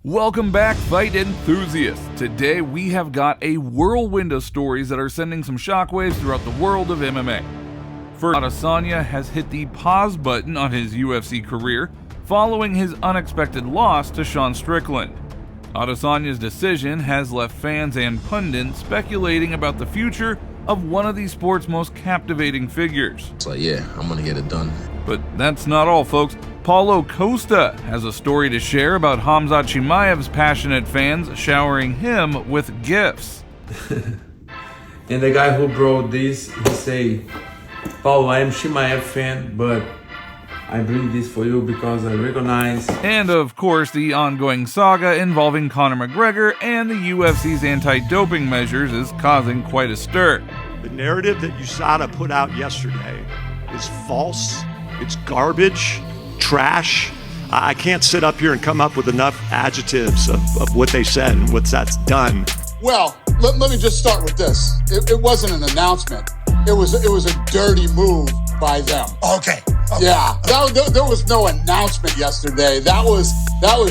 Welcome back, fight enthusiasts. Today we have got a whirlwind of stories that are sending some shockwaves throughout the world of MMA. First, Adesanya has hit the pause button on his UFC career following his unexpected loss to Sean Strickland. Adesanya's decision has left fans and pundits speculating about the future of one of the sport's most captivating figures. So yeah, I'm gonna get it done. But that's not all, folks. Paulo Costa has a story to share about Khamzat Chimaev's passionate fans showering him with gifts. And the guy who brought this, he say, Paulo, I am Chimaev fan, but I bring this for you because I recognize. And of course, the ongoing saga involving Conor McGregor and the UFC's anti-doping measures is causing quite a stir. The narrative that USADA put out yesterday is false, it's garbage, trash. I can't sit up here and come up with enough adjectives of what they said and what that's done. Well, let me just start with this. It wasn't an announcement. It was a dirty move by them. Okay. Yeah, there was no announcement yesterday. That was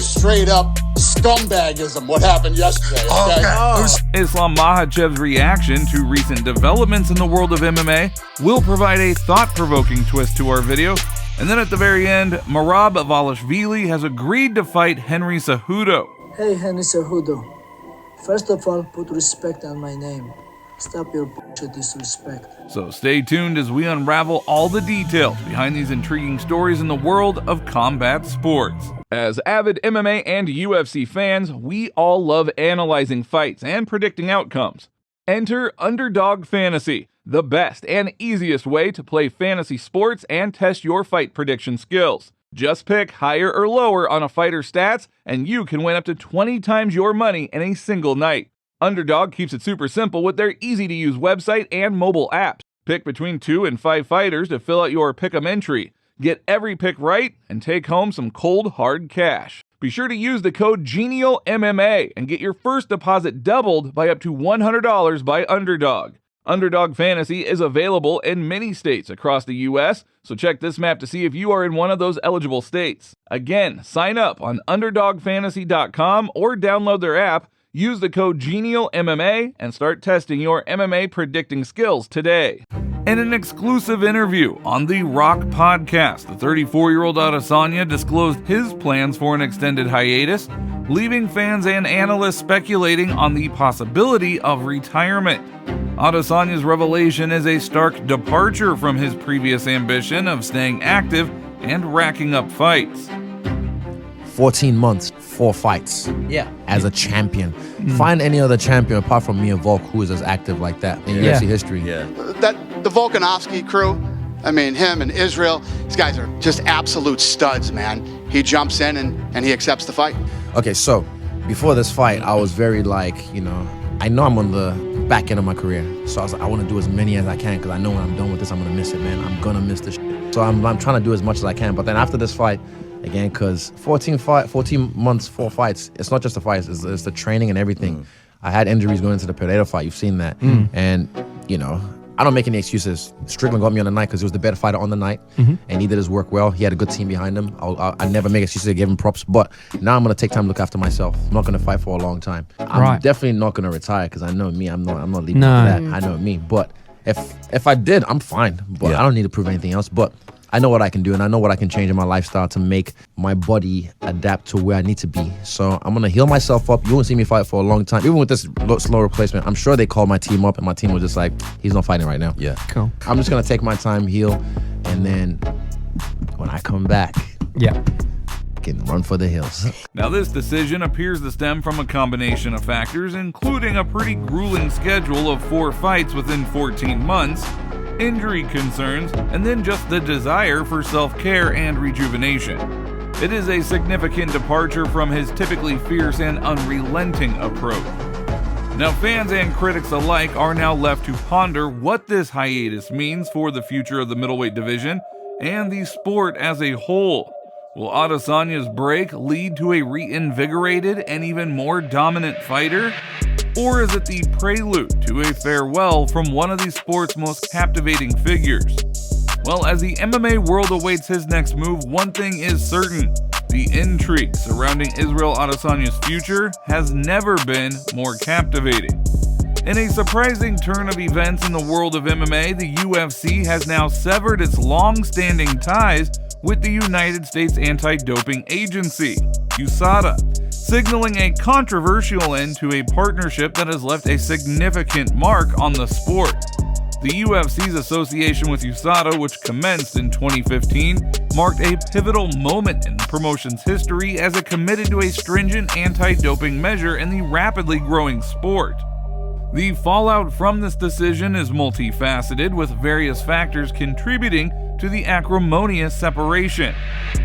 straight up scumbagism, what happened yesterday. Okay. Islam Makhachev's reaction to recent developments in the world of MMA will provide a thought-provoking twist to our video. And then at the very end, Merab Dvalishvili has agreed to fight Henry Cejudo. Hey, Henry Cejudo. First of all, put respect on my name. Stop your bullshit disrespect. So stay tuned as we unravel all the details behind these intriguing stories in the world of combat sports. As avid MMA and UFC fans, we all love analyzing fights and predicting outcomes. Enter Underdog Fantasy, the best and easiest way to play fantasy sports and test your fight prediction skills. Just pick higher or lower on a fighter's stats, and you can win up to 20 times your money in a single night. Underdog keeps it super simple with their easy-to-use website and mobile apps. Pick between 2 and 5 fighters to fill out your pick'em entry. Get every pick right and take home some cold, hard cash. Be sure to use the code GENIALMMA and get your first deposit doubled by up to $100 by Underdog. Underdog Fantasy is available in many states across the U.S., so check this map to see if you are in one of those eligible states. Again, sign up on UnderdogFantasy.com or download their app, use the code GENIALMMA, and start testing your MMA predicting skills today. In an exclusive interview on the Rock podcast, the 34-year-old Adesanya disclosed his plans for an extended hiatus, leaving fans and analysts speculating on the possibility of retirement. Adesanya's revelation is a stark departure from his previous ambition of staying active and racking up fights. 14 months, 4 fights. Yeah. As a champion. Find any other champion apart from me and Volk who is as active like that in UFC history. Yeah. The Volkanovski crew, I mean, him and Israel, these guys are just absolute studs, man. He jumps in and he accepts the fight. Okay, so before this fight, I was very I know I'm on the back end of my career. So I was like, I want to do as many as I can because I know when I'm done with this, I'm going to miss it, man. I'm going to miss this shit. So I'm trying to do as much as I can. But then after this fight, again, because 14 months, 4 fights, it's not just the fights, it's the training and everything. I had injuries going into the Pereira fight. You've seen that. And, I don't make any excuses. Strickland got me on the night because he was the better fighter on the night, and he did his work well. He had a good team behind him. I never make excuses. I give him props. But now I'm going to take time to look after myself. I'm not going to fight for a long time. I'm definitely not going to retire because I know me. I'm not leaving for that. I know me. But if I did, I'm fine. But I don't need to prove anything else. But I know what I can do, and I know what I can change in my lifestyle to make my body adapt to where I need to be. So I'm going to heal myself up. You won't see me fight for a long time. Even with this slow replacement, I'm sure they called my team up, and my team was just like, he's not fighting right now. Yeah. Cool. I'm just going to take my time, heal, and then when I come back, I can run for the hills. Now, this decision appears to stem from a combination of factors, including a pretty grueling schedule of 4 fights within 14 months, injury concerns, and then just the desire for self-care and rejuvenation. It is a significant departure from his typically fierce and unrelenting approach. Now, fans and critics alike are now left to ponder what this hiatus means for the future of the middleweight division and the sport as a whole. Will Adesanya's break lead to a reinvigorated and even more dominant fighter? Or is it the prelude to a farewell from one of the sport's most captivating figures? Well, as the MMA world awaits his next move, one thing is certain. The intrigue surrounding Israel Adesanya's future has never been more captivating. In a surprising turn of events in the world of MMA, the UFC has now severed its long-standing ties with the United States Anti-Doping Agency, USADA, signaling a controversial end to a partnership that has left a significant mark on the sport. The UFC's association with USADA, which commenced in 2015, marked a pivotal moment in the promotion's history as it committed to a stringent anti-doping measure in the rapidly growing sport. The fallout from this decision is multifaceted, with various factors contributing to the acrimonious separation.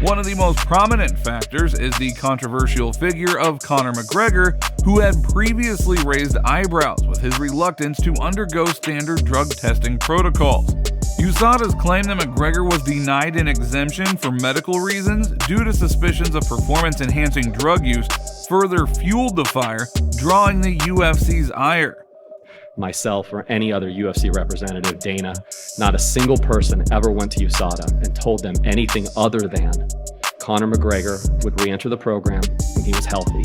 One of the most prominent factors is the controversial figure of Conor McGregor, who had previously raised eyebrows with his reluctance to undergo standard drug testing protocols. USADA's claim that McGregor was denied an exemption for medical reasons due to suspicions of performance-enhancing drug use further fueled the fire, drawing the UFC's ire. Myself or any other UFC representative, Dana, not a single person ever went to USADA and told them anything other than Conor McGregor would re-enter the program when he was healthy.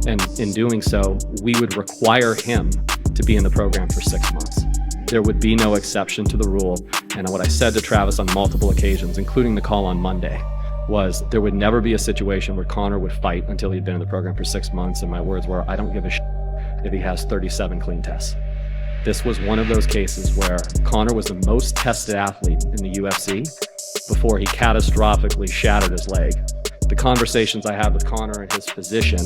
And in doing so, we would require him to be in the program for 6 months. There would be no exception to the rule. And what I said to Travis on multiple occasions, including the call on Monday, was there would never be a situation where Conor would fight until he'd been in the program for 6 months. And my words were, I don't give a shit if he has 37 clean tests. This was one of those cases where Conor was the most tested athlete in the UFC before he catastrophically shattered his leg. The conversations I had with Conor and his physician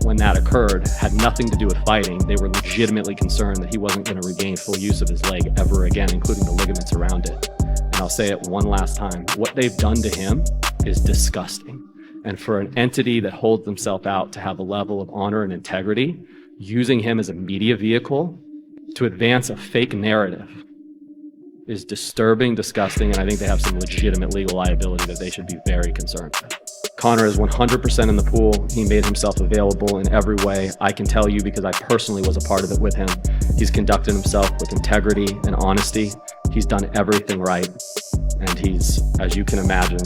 when that occurred had nothing to do with fighting. They were legitimately concerned that he wasn't going to regain full use of his leg ever again, including the ligaments around it. And I'll say it one last time. What they've done to him is disgusting. And for an entity that holds themselves out to have a level of honor and integrity, using him as a media vehicle to advance a fake narrative is disturbing, disgusting, and I think they have some legitimate legal liability that they should be very concerned with. Conor is 100% in the pool. He made himself available in every way. I can tell you because I personally was a part of it with him. He's conducted himself with integrity and honesty. He's done everything right. And he's, as you can imagine,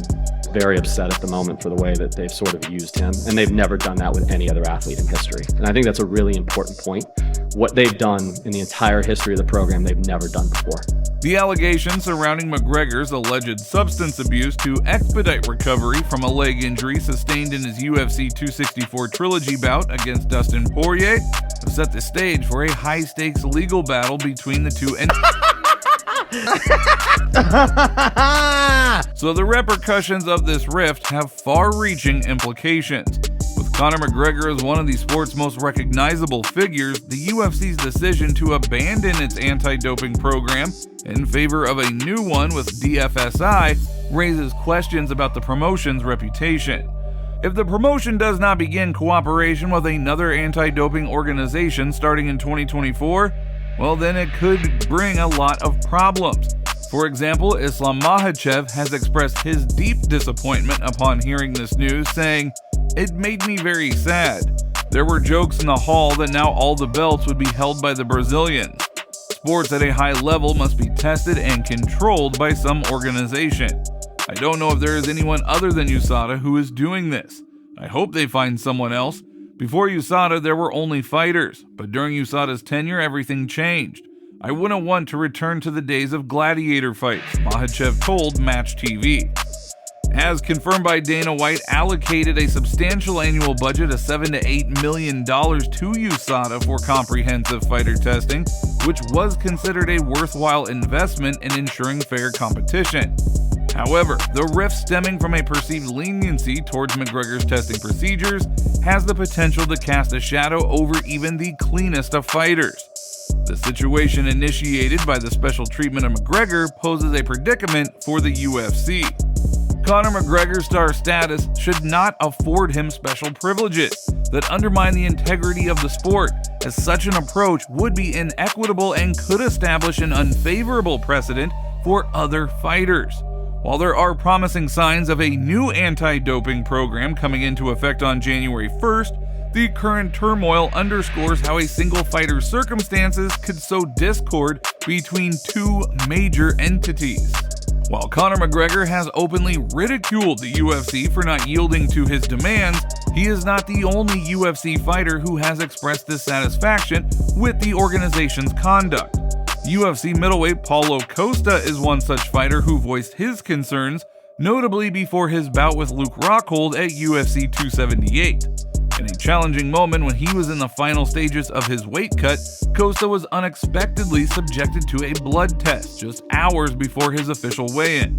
very upset at the moment for the way that they've sort of used him. And they've never done that with any other athlete in history. And I think that's a really important point. What they've done in the entire history of the program, they've never done before. The allegations surrounding McGregor's alleged substance abuse to expedite recovery from a leg injury sustained in his UFC 264 trilogy bout against Dustin Poirier have set the stage for a high-stakes legal battle between the two So the repercussions of this rift have far-reaching implications. With Conor McGregor as one of the sport's most recognizable figures, the UFC's decision to abandon its anti-doping program in favor of a new one with DFSI raises questions about the promotion's reputation. If the promotion does not begin cooperation with another anti-doping organization starting in 2024, well then it could bring a lot of problems. For example, Islam Makhachev has expressed his deep disappointment upon hearing this news, saying, "It made me very sad. There were jokes in the hall that now all the belts would be held by the Brazilians. Sports at a high level must be tested and controlled by some organization. I don't know if there is anyone other than USADA who is doing this. I hope they find someone else. Before USADA, there were only fighters, but during USADA's tenure, everything changed. I wouldn't want to return to the days of gladiator fights," Makhachev told Match TV. As confirmed by Dana White, allocated a substantial annual budget of $7 to $8 million to USADA for comprehensive fighter testing, which was considered a worthwhile investment in ensuring fair competition. However, the rift stemming from a perceived leniency towards McGregor's testing procedures has the potential to cast a shadow over even the cleanest of fighters. The situation initiated by the special treatment of McGregor poses a predicament for the UFC. Conor McGregor's star status should not afford him special privileges that undermine the integrity of the sport, as such an approach would be inequitable and could establish an unfavorable precedent for other fighters. While there are promising signs of a new anti-doping program coming into effect on January 1st, the current turmoil underscores how a single fighter's circumstances could sow discord between two major entities. While Conor McGregor has openly ridiculed the UFC for not yielding to his demands, he is not the only UFC fighter who has expressed dissatisfaction with the organization's conduct. UFC middleweight Paulo Costa is one such fighter who voiced his concerns, notably before his bout with Luke Rockhold at UFC 278. In a challenging moment when he was in the final stages of his weight cut, Costa was unexpectedly subjected to a blood test just hours before his official weigh-in.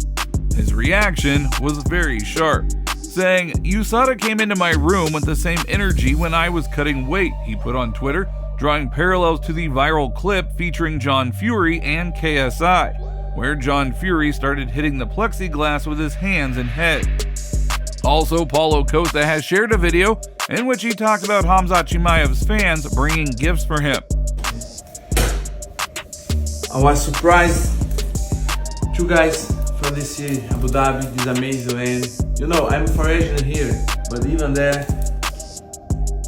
His reaction was very sharp, saying, "USADA came into my room with the same energy when I was cutting weight," he put on Twitter, drawing parallels to the viral clip featuring John Fury and KSI, where John Fury started hitting the plexiglass with his hands and head. Also, Paulo Costa has shared a video in which he talked about Khamzat Chimaev's fans bringing gifts for him. I was surprised. Two guys from this year, Abu Dhabi, this amazing land. You know, I'm foreigner here, but even there,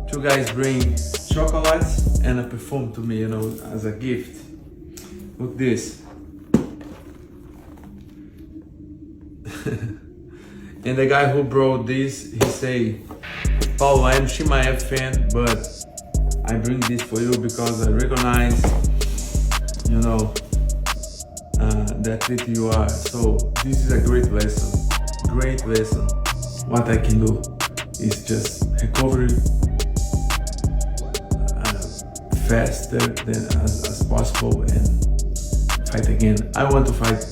two guys bring chocolates and a perfume to me, you know, as a gift. Look this. And the guy who brought this, he say, "Paulo, I am Chimaev fan, but I bring this for you because I recognize, you know, that with you are." So this is a great lesson, great lesson. What I can do is just recover faster than as possible and fight again. I want to fight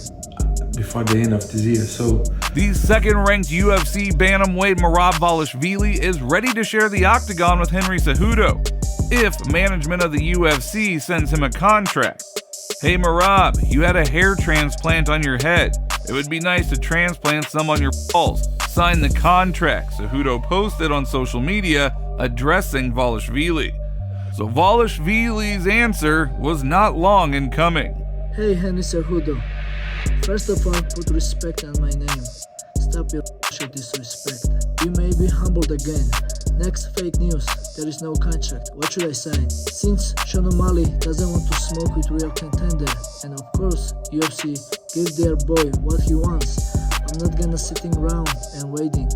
before the end of this year, so. The second-ranked UFC bantamweight Merab Dvalishvili is ready to share the octagon with Henry Cejudo if management of the UFC sends him a contract. "Hey Merab, you had a hair transplant on your head. It would be nice to transplant some on your balls. Sign the contract," Cejudo posted on social media addressing Dvalishvili. So Dvalishvili's answer was not long in coming. Hey Henry Cejudo, first of all, put respect on my name. Stop your disrespect. You may be humbled again. Next, fake news. There is no contract. What should I sign? Since Sean O'Malley doesn't want to smoke with real contender, and of course, UFC gives their boy what he wants, I'm not gonna sitting around and waiting.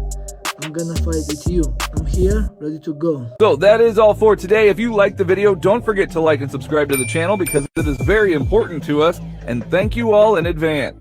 I'm gonna fight with you. I'm here, ready to go. So that is all for today. If you liked the video, don't forget to like and subscribe to the channel because it is very important to us. And thank you all in advance.